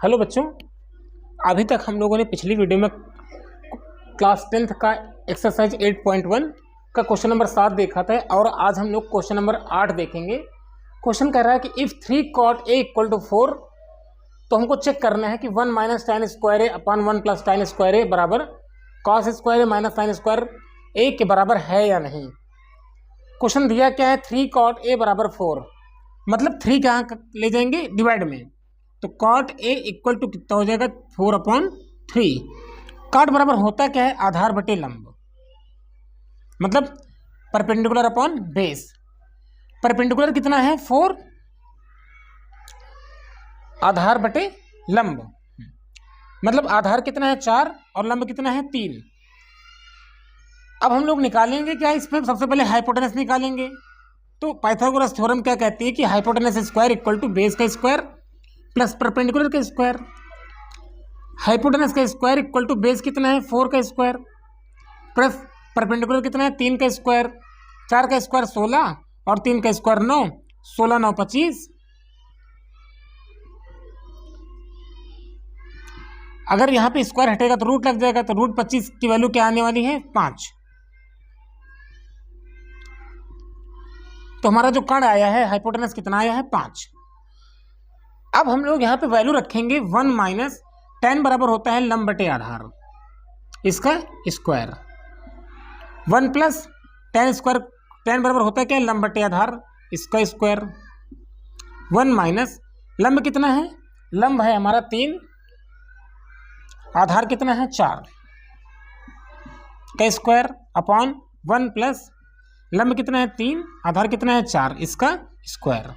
Hello बच्चों, अभी तक हम लोगों ने पिछली वीडियो में क्लास 10th का एक्सरसाइज 8.1 का क्वेश्चन नंबर 7 देखा था और आज हम लोग क्वेश्चन नंबर 8 देखेंगे। क्वेश्चन कह रहा है कि if 3 cot a equal to 4, तो हमको चेक करना है कि 1 minus tan square A upon 1 plus tan square A बराबर cos square A minus sin square A के बराबर है या नहीं। क्वेश्चन दिया क्या है, 3 cot a बराबर 4, मतलब 3 कहाँ ले जाएंगे डिवाइड में, तो cot a इक्वल टू कितना हो जाएगा 4/3। cot बराबर होता क्या है, आधार बटे लंब, मतलब परपेंडिकुलर अपॉन बेस। परपेंडिकुलर कितना है 4, आधार बटे लंब, मतलब आधार कितना है 4 और लंब कितना है 3। अब हम लोग निकालेंगे क्या, इसमें सबसे पहले हाइपोटेनस निकालेंगे। तो पाइथागोरस थ्योरम क्या कहती है कि hypotenuse square equal to base का स्क्वायर प्लस परपेंडिकुलर का स्क्वायर। हाइपोटेनस का स्क्वायर इक्वल टू बेस कितना है 4 का स्क्वायर प्लस परपेंडिकुलर कितना है 3 का स्क्वायर। 4 का स्क्वायर 16 और 3 का स्क्वायर 9, 16 9 25। अगर यहाँ पे स्क्वायर हटेगा तो रूट लग जाएगा, तो रूट 25 की वैल्यू क्या आने वाली है 5। तो हमारा जो कण आया है हाइपोटेनस कितना आया है 5। अब हम लोग यहाँ पे वैल्यू रखेंगे 1 माइनस tan बराबर होता है लंब बटे आधार, इसका square. 1 plus tan square, tan बराबर होता है क्या, लंब बटे आधार, इसका स्क्वायर। 1 माइनस लंब कितना है, लंब है हमारा 3, आधार कितना है 4 का स्क्वायर अपॉन 1 प्लस लंब कितना है 3, आधार कितना है 4, इसका स्क्वायर।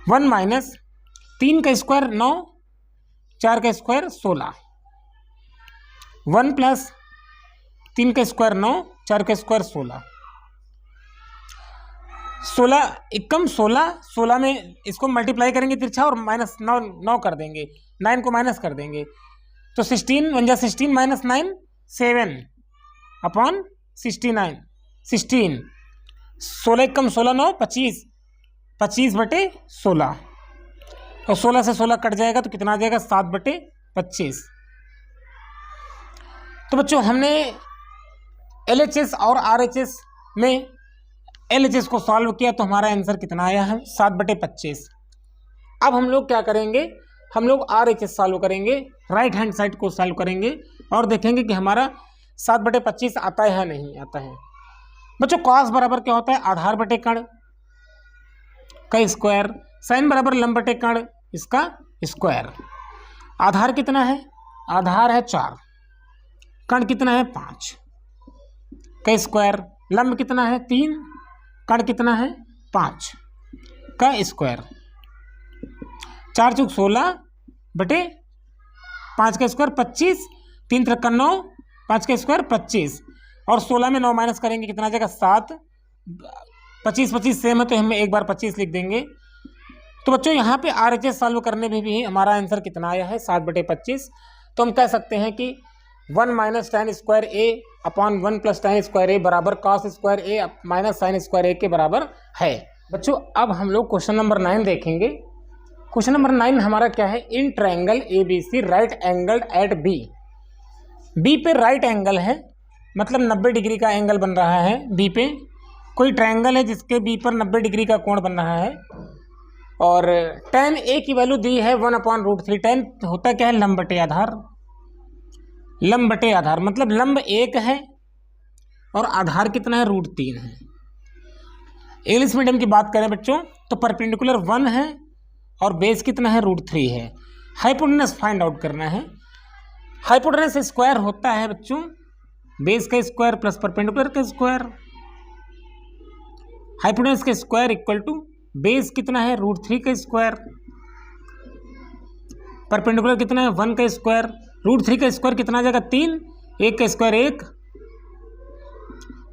1 माइनस 3 का स्क्वायर 9, 4 का स्क्वायर 16। 1 प्लस 3 का स्क्वायर 9, 4 का स्क्वायर 16। 16 एकम 16, 16 में इसको मल्टीप्लाई करेंगे तिरछा और माइनस 9 कर देंगे, 9 को माइनस कर देंगे, तो 16 बन जाए 16 माइनस 9 7 अपॉन 69 16। 16 एकम 16 9 25, 25 बटे 16, और 16 से 16 कट जाएगा तो कितना आ जाएगा 7/25। तो बच्चों हमने LHS और RHS में LHS को सॉल्व किया तो हमारा आंसर कितना आया है 7/25। अब हम लोग क्या करेंगे, हम लोग RHS सॉल्व करेंगे, राइट हैंड साइड को सॉल्व करेंगे और देखेंगे कि हमारा 7/25 आता है या नहीं आता है। बच्चों cos बराबर क्या होता है, आधार बटे कण का स्क्वायर। sin बराबर लंब बटे कण, इसका स्क्वायर। आधार कितना है, आधार है 4, कण कितना है 5 का स्क्वायर। लंब कितना है 3, कण कितना है 5 का स्क्वायर। 4 चौक 16 बटे 5 का स्क्वायर 25, 3 त्रिक 9, 5 का स्क्वायर 25, और 16 में 9 माइनस करेंगे कितना आ जाएगा 7। 25 25 सेम है तो हम एक बार 25 लिख देंगे। तो बच्चों यहाँ पे RHS सॉल्व करने में भी हमारा आंसर कितना आया है 7/25। तो हम कह सकते हैं कि 1 minus tan square A upon 1 plus tan square A बराबर cos square A minus sin square A के बराबर है। बच्चों अब हम लोग क्वेश्चन नंबर 9 देखेंगे। क्वेश्चन नंबर 9 हमारा क्या है, in triangle ABC right angled at B पे राइट एंगल है, मतलब 90 डिग्री का एंगल बन रहा है बी पे। कोई ट्रायंगल है जिसके बी पर 90 डिग्री का कोण बन रहा है, और tan a की वैल्यू दी है 1/√3। tan होता क्या है, लंब बटे आधार, लंब बटे आधार, मतलब लंब 1 है और आधार कितना है √3 है। इंग्लिश मीडियम की बात करें बच्चों तो परपेंडिकुलर 1 है और बेस कितना है √3 है। हाइपोटेनस फाइंड आउट करना है। हाइपोटेनस स्क्वायर होता है बच्चों बेस का स्क्वायर प्लस परपेंडिकुलर का स्क्वायर। हाइपोटेनस का स्क्वायर इक्वल टू बेस कितना है √3 का स्क्वायर, परपेंडिकुलर कितना है 1 का स्क्वायर। √3 का स्क्वायर कितना आ जाएगा 3, 1 का स्क्वायर 1,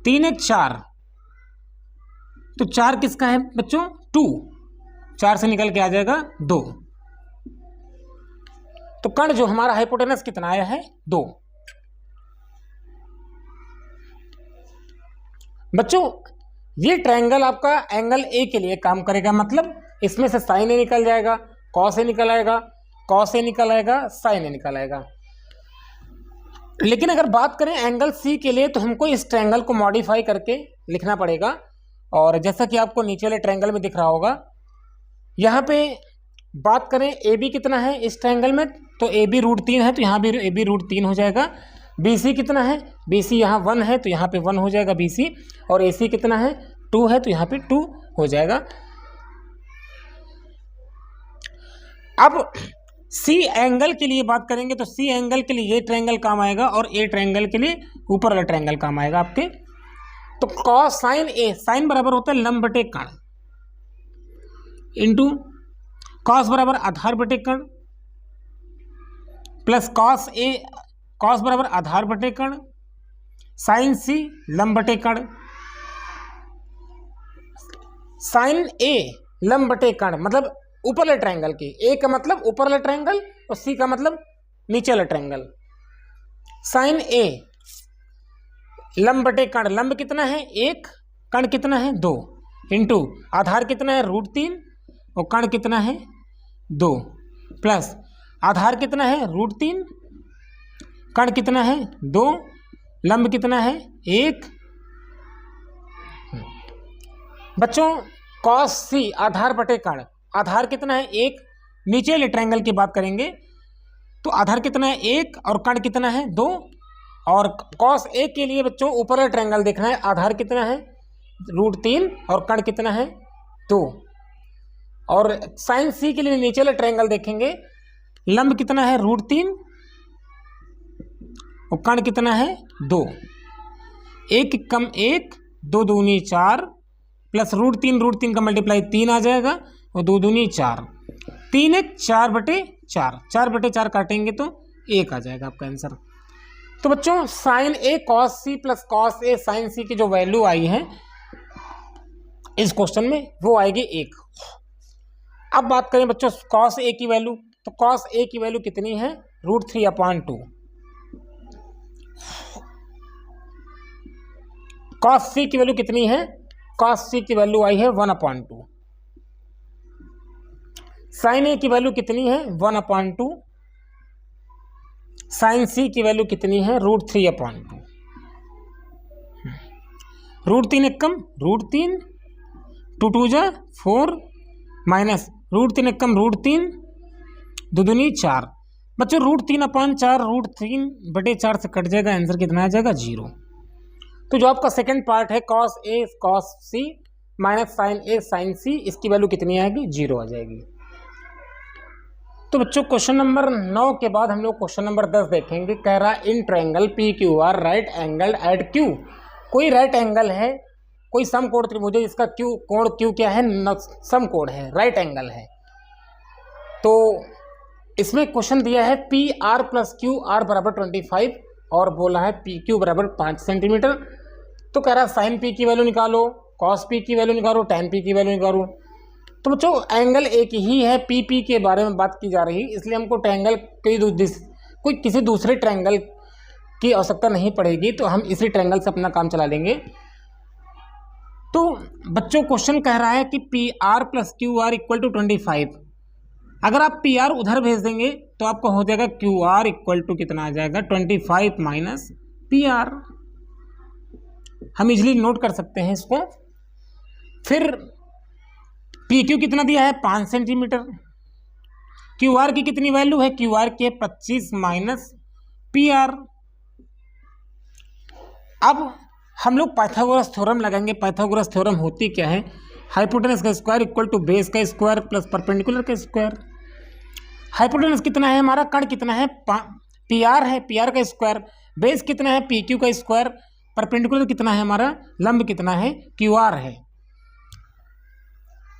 3 1 4, तो 4 किसका है बच्चों 2, 4 से निकल के आ जाएगा 2। तो कण जो हमारा हाइपोटेनस कितना आया है 2। बच्चों ये ट्रायंगल आपका एंगल ए के लिए काम करेगा, मतलब इसमें से साइन ए निकल जाएगा, कॉस ए निकल आएगा, कॉस ए निकल आएगा, साइन ए निकल आएगा। लेकिन अगर बात करें एंगल सी के लिए तो हमको इस ट्रायंगल को मॉडिफाई करके लिखना पड़ेगा। और जैसा कि आपको नीचे वाले ट्रायंगल में दिख रहा होगा, यहाँ पे बात करें ए बी कितना है इस ट्रायंगल में, तो ए बी √3 है, तो यहाँ भी ए बी √3 हो जाएगा। बी सी कितना है, बी सी यहाँ 1 है, तो यहाँ पे 1 हो जाएगा बी सी। और ए सी कितना है, 2 है, तो यहाँ पे 2 हो जाएगा। अब सी एंगल के लिए बात करेंगे तो सी एंगल के लिए ये ट्रायंगल काम आएगा और ए ट्रायंगल के लिए ऊपर वाला ट्रायंगल काम आएगा आपके। तो कॉस साइन ए, साइन बराबर होता है लंब बटे कर्ण, इंटू कॉस बराबर आधार बटे कर्ण, प्लस कॉस ए, कॉस बराबर आधार बटे कर्ण, साइन सी लंब बटे कर्ण। साइन ए लंब बटे कर्ण मतलब ऊपर वाले ट्रायंगल की, ए का मतलब ऊपर वाला ट्रायंगल और सी का मतलब नीचे वाला ट्रायंगल। साइन ए लंब बटे कर्ण, लंब कितना है 1, कर्ण कितना है 2, इंटू आधार कितना है √3 और कर्ण कितना है 2, प्लस आधार कितना है √3, कर्ण कितना है 2, लंब कितना है 1। बच्चों कॉस सी आधार बटे कर्ण, आधार कितना है 1, नीचे वाले ट्रायंगल की बात करेंगे तो आधार कितना है 1 और कर्ण कितना है 2। और कॉस ए के लिए बच्चों ऊपर वाला ट्रायंगल देखना है, आधार कितना है √3 और कर्ण कितना है 2। और साइन सी के लिए नीचे वाला ट्रायंगल देखेंगे, लंब कितना है √3 और कर्ण कितना है 2। 1 कम 1, 2 दूनी 4, प्लस √3 का मल्टीप्लाई 3 आ जाएगा और 2 दूनी 4, 3 1 4 बटे 4, 4 बटे 4 काटेंगे तो 1 आ जाएगा आपका आंसर। तो बच्चों sign A cos C plus cos A sign सी की जो वैल्यू आई है इस क्वेश्चन में वो आएगी 1। अब बात करें बच्चों कॉस ए की वैल्यू, तो कॉस ए की वैल्यू कितनी है √3/2। कॉस सी की वैल्यू कितनी है, कॉस सी की वैल्यू आई है 1/2। साइन ए की वैल्यू कितनी है 1/2, साइन सी की वैल्यू कितनी है √3/2। √3 1 कम √3, 2 2 जा 4 माइनस √3 1 कम √3, 2 दूनी 4। बच्चों √3/4 √3/4 से कट जाएगा, आंसर कितना आ जाएगा 0। तो जो आपका सेकंड पार्ट है cos A cos C minus sign A sign सी, इसकी वैल्यू कितनी आएगी 0 आ जाएगी। तो बच्चों क्वेश्चन नंबर 9 के बाद हम लोग क्वेश्चन नंबर 10 देखेंगे। कह रहा in triangle P Q R right angle at Q, कोई राइट एंगल है, कोई समकोण त्रिभुज है जिसका क्यू कोण क्यू क्या है समकोण है, राइट एंगल है। तो इसमें क्वेश्चन दिया है P R plus Q are बराबर 25 और बोला है पी क्यू बराबर 5 सेंटीमीटर। तो कह रहा साइन पी की वैल्यू निकालो, कॉस पी की वैल्यू निकालो, टैन पी की वैल्यू निकालो। तो बच्चों एंगल एक ही है, पी के बारे में बात की जा रही है, इसलिए हमको ट्रायंगल कोई किसी दूसरे ट्रायंगल की आवश्यकता नहीं पड़ेगी, तो हम इसी ट्रायंगल से अपना काम चला लेंगे। तो बच्चों क्वेश्चन कह रहा है कि P R plus Q R equal to 25। अगर आप पी आर उधर भेज देंगे तो आपको हो जाएगा क्यू आर इक्वल टू कितना आ जाएगा 25 माइनस पी आर। हम इजीली नोट कर सकते हैं इसको। फिर पी क्यू कितना दिया है 5 सेंटीमीटर, क्यू आर की कितनी वैल्यू है, क्यू आर की 25 माइनस पी आर। अब हम लोग पाइथागोरस थ्योरम लगाएंगे। पाइथागोरस थ्योरम होती क्या है, हाइपोटेनस का स्क्वायर इक्वल टू बेस का स्क्वायर प्लस परपेंडिकुलर का स्क्वायर। हाइपोटेनस कितना है हमारा, कर्ण कितना है पी आर है, पी आर का स्क्वायर, बेस कितना है पी क्यू का स्क्वायर, परपेंडिकुलर कितना है हमारा, लंब कितना है क्यू आर है।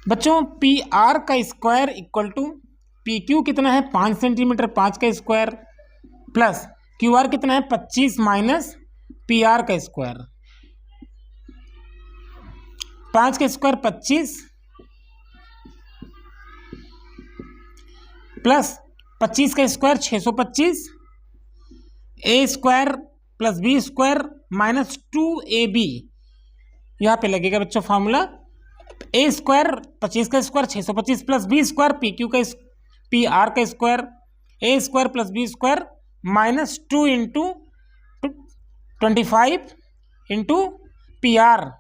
बच्चों पी आर का square equal to P Q कितना है 5 सेंटीमीटर, 5 का स्क्वायर प्लस क्यू आर कितना है 25 माइनस पी आर का स्क्वायर। 5 का स्क्वायर 25 प्लस 25 का square 625, a square plus b square minus 2ab। यहाँ पे लगेगा बच्चों फॉर्मूला, ए स्क्वायर 25 का square 625 plus b square P R का square, a square plus b square minus 2 into 25 into P R,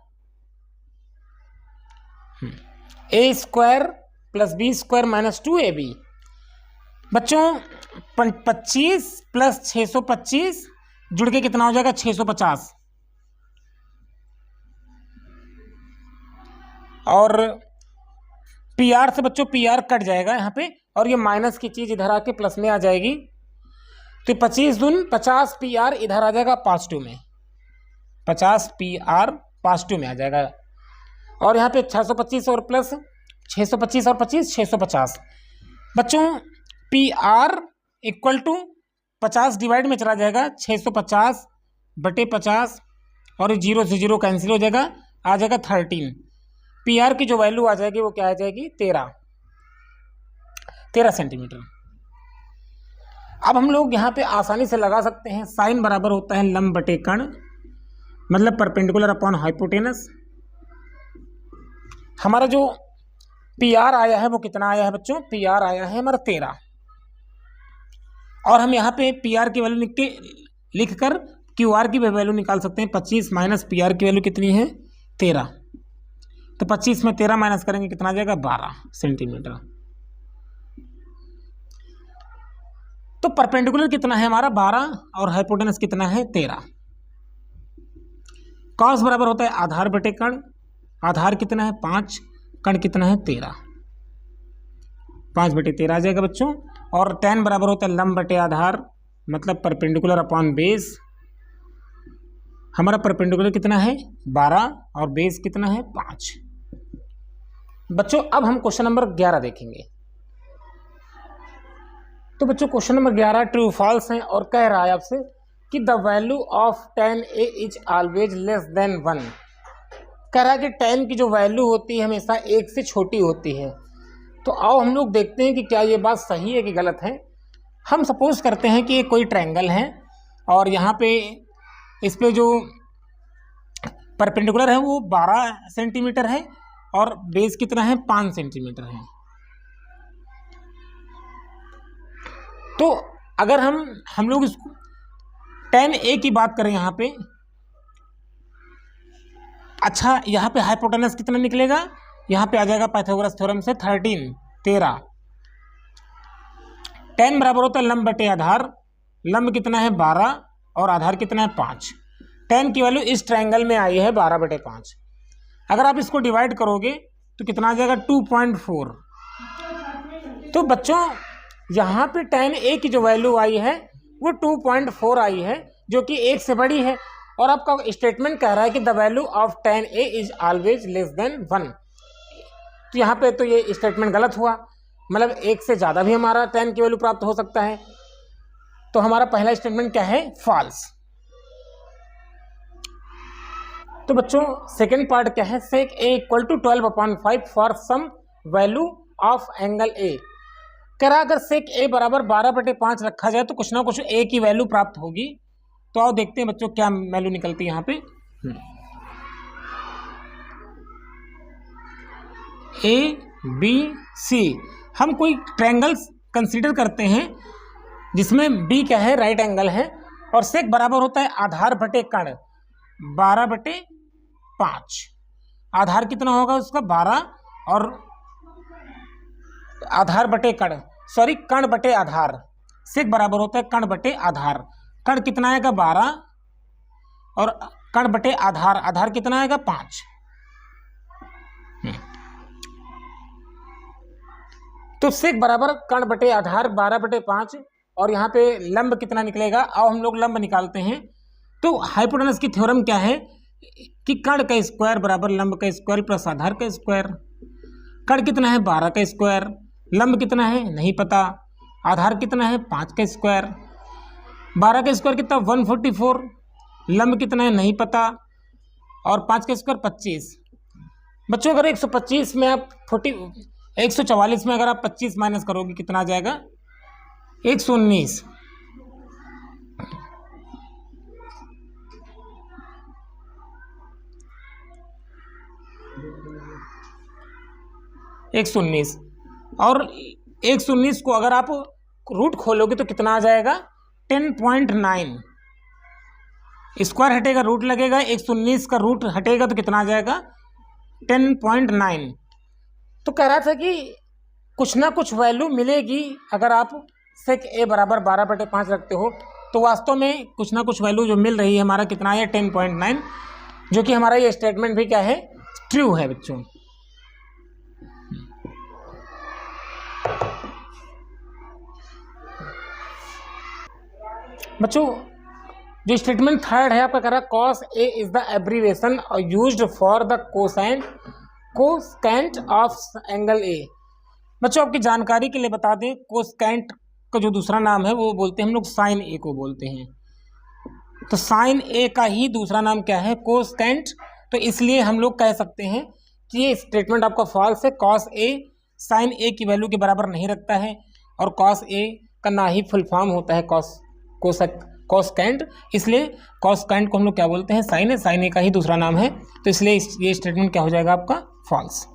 a square plus b square minus 2ab। बच्चों 25 plus 625 जुड़ के कितना हो जाएगा 650, और पी आर से बच्चों पी आर कट जाएगा यहाँ पे, और ये माइनस की चीज इधर आके प्लस में आ जाएगी, तो 25 दून 50 पी आर इधर आ जाएगा पॉजिटिव में, 50 पी आर पॉजिटिव में आ जाएगा, और यहाँ पे 625 और प्लस 625 और 25 650। बच्चों P R equal to 50 divide में चला जाएगा 650 बटे 50, और 0 से 0 कैंसिल हो जाएगा, आ जाएगा 13। पी आर की जो वैल्यू आ जाएगी वो क्या आ जाएगी 13 सेंटीमीटर। अब हम लोग यहाँ पे आसानी से लगा सकते हैं, साइन बराबर होता है लंब बटे कर्ण, मतलब परपेंडिकुलर अपॉन हाइपोटेनस। हमारा जो पी आर आया है वो कितना आया है बच्चों, पी आर आया है हमारा 13, और हम यहाँ पे पी आर की वैल्यू लिख कर क्यू आर की वैल्यू निकाल सकते हैं। 25 माइनस पी आर की वैल्यू कितनी है 13, तो 25 में 13 माइनस करेंगे कितना आ जाएगा 12 सेंटीमीटर। तो परपेंडिकुलर कितना है हमारा 12 और हाइपोटेनस कितना है 13। कॉस बराबर होता है आधार बटे कर्ण, आधार कितना है 5, कर्ण कितना है 13, 5 बटे 13 आ जाएगा बच्चों। और tan बराबर होता है लंब बटे आधार, मतलब परपेंडिकुलर अपॉन बेस। हमारा परपेंडिकुलर कितना है 12 और बेस कितना है 5। बच्चों अब हम क्वेश्चन नंबर 11 देखेंगे। तो बच्चों क्वेश्चन नंबर 11 ट्रू फॉल्स है, और कह रहा है आपसे कि the value of tan a is always less than 1। कह रहा है कि tan की जो वैल्यू होती है हमेशा 1 से छोटी होती है। तो आओ हम लोग देखते हैं कि क्या ये बात सही है कि गलत है। हम सपोज करते हैं कि ये कोई ट्रायंगल है, और यहाँ पे इस पे जो परपेंडिकुलर है वो 12 सेंटीमीटर है, और बेस कितना है 5 सेंटीमीटर है। तो अगर हम लोग इसको tan a की बात करें यहाँ पे, अच्छा यहाँ पे हाइपोटेनस कितना निकलेगा, यहाँ पे आ जाएगा पाइथागोरस थ्योरम से 13। tan बराबर होता है लंब बटे आधार, लंब कितना है 12 और आधार कितना है 5। tan की वैल्यू इस ट्रायंगल में आई है 12 बटे 5। अगर आप इसको डिवाइड करोगे तो कितना आ जाएगा 2.4। तो बच्चों यहाँ पे tan a की जो वैल्यू आई है वो 2.4 आई है, जो कि 1 से बड़ी है, और आपका स्टेटमेंट कह रहा है कि the value of tan a is always less than 1। तो यहाँ पे तो ये स्टेटमेंट गलत हुआ, मतलब 1 से ज़्यादा भी हमारा tan की वैल्यू प्राप्त हो सकता है। तो हमारा पहला स्टेटमेंट क्या है फॉल्स। तो बच्चों सेकेंड पार्ट क्या है, sec a equal to 12/5 for some value of angle a। कह रहा अगर सेक a बराबर 12/5 रखा जाए तो कुछ ना कुछ a की वैल्यू प्राप्त होगी। तो आओ देखते हैं बच्चों क्या वैल्यू निकलती है यहाँ पे। ए बी सी, हम कोई ट्रायंगल्स कंसीडर करते हैं जिसमें b क्या है राइट एंगल है, और सेक बराबर होता है आधार बटे कर्ण 12/5। आधार कितना होगा उसका 12, और आधार बटे कर्ण, सॉरी कर्ण बटे आधार। सेक बराबर होता है कर्ण बटे आधार। कर्ण कितना आएगा 12, और कर्ण बटे आधार, आधार कितना आएगा 5। तो सेक बराबर कर्ण बटे आधार 12/5, और यहाँ पे लंब कितना निकलेगा, आओ हम लोग लंब निकालते हैं। तो हाइपोटेनस की थ्योरम क्या है कि कर्ण का स्क्वायर बराबर लंब का स्क्वायर प्लस आधार का स्क्वायर। कर्ण कितना है 12 का स्क्वायर, लंब कितना है नहीं पता, आधार कितना है 5 का स्क्वायर। 12 का स्क्वायर कितना 144, लंब कितना है नहीं पता, और 5 का स्क्वायर 25। बच्चों अगर 125 में आप 144 में अगर आप 25 माइनस करोगे कितना आ जाएगा 119। और 119 को अगर आप रूट खोलोगे तो कितना आ जाएगा 10.9। स्क्वायर हटेगा रूट लगेगा, 119 का रूट हटेगा तो कितना आ जाएगा 10.9। तो कह रहा था कि कुछ ना कुछ वैल्यू मिलेगी अगर आप सेक ए बराबर 12/5 रखते हो, तो वास्तव में कुछ ना कुछ वैल्यू जो मिल रही है हमारा कितना है 10.9, जो कि हमारा ये स्टेटमेंट भी क्या है ट्रू है बच्चों। बच्चों जो स्टेटमेंट थर्ड है आपका कह रहा है cos A is the abbreviation used for the cosecant of angle A. बच्चों आपकी जानकारी के लिए बता दें, कोसेकेंट का जो दूसरा नाम है वो बोलते हैं हम लोग साइन ए को बोलते हैं। तो साइन ए का ही दूसरा नाम क्या है कोसेकेंट। तो इसलिए हम लोग कह सकते हैं कि ये स्टेटमेंट आपका फॉल्स है। कॉस ए साइन ए की वैल्यू के बराबर नहीं रखता है, और कॉस ए का ना ही फुल फॉर्म होता है कोसेकेंट। इसलिए कोसेकेंट को हम लोग क्या बोलते हैं साइन है, साइन ए का ही दूसरा नाम है। तो इसलिए ये स्टेटमेंट क्या हो जाएगा आपका फॉल्स।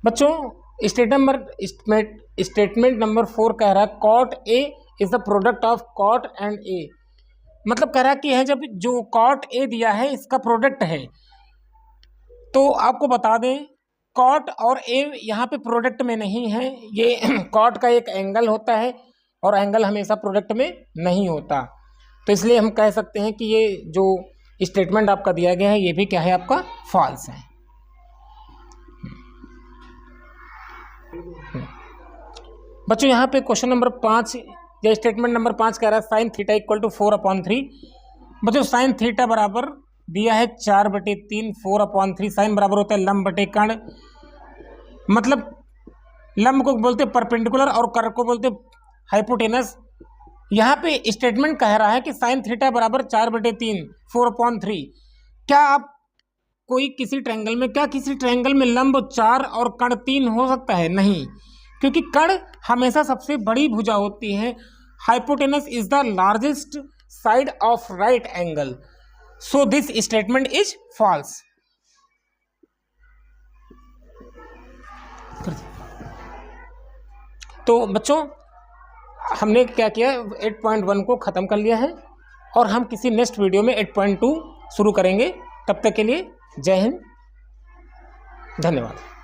बच्चों स्टेटमेंट नंबर 4 कह रहा है cot A is the product of cot and A. मतलब कह रहा है कि है जब जो कॉट ए दिया है इसका प्रोडक्ट है। तो आपको बता दें कॉट और ए यहाँ पे प्रोडक्ट में नहीं है। ये कॉट का एक एंगल होता है और एंगल हमेशा प्रोडक्ट में नहीं होता। तो इसलिए हम कह सकते हैं कि ये जो स्टेटमेंट आपका दिया गया है ये भी क्या है आपका फॉल्स है। बच्चों यहाँ पे क्वेश्चन नंबर 5 या स्टेटमेंट नंबर 5 कह रहा है साइन थीटा इक्वल टू 4/3। बच्चों साइन थीटा बराबर दिया है 4/3, 4/3 साइन बराबर होता है लंब बटे कर्ण। मतलब लंब को बोलते परपेंडिकुलर और कर्ण को बोलते हाइपोटेनस। यहाँ पे स्टेटमेंट कह रहा है कि साइन थीटा बराबर 4/3 4/3। क्या आप किसी ट्रायंगल में लंब 4 और कर्ण 3 हो सकता है? नहीं, क्योंकि कर्ण हमेशा सबसे बड़ी भुजा होती है। Hypotenuse is the largest side of right angle, so this statement is false. तो बच्चों हमने क्या किया 8.1 को ख़त्म कर लिया है और हम किसी नेक्स्ट वीडियो में 8.2 शुरू करेंगे। तब तक के लिए जय हिंद, धन्यवाद।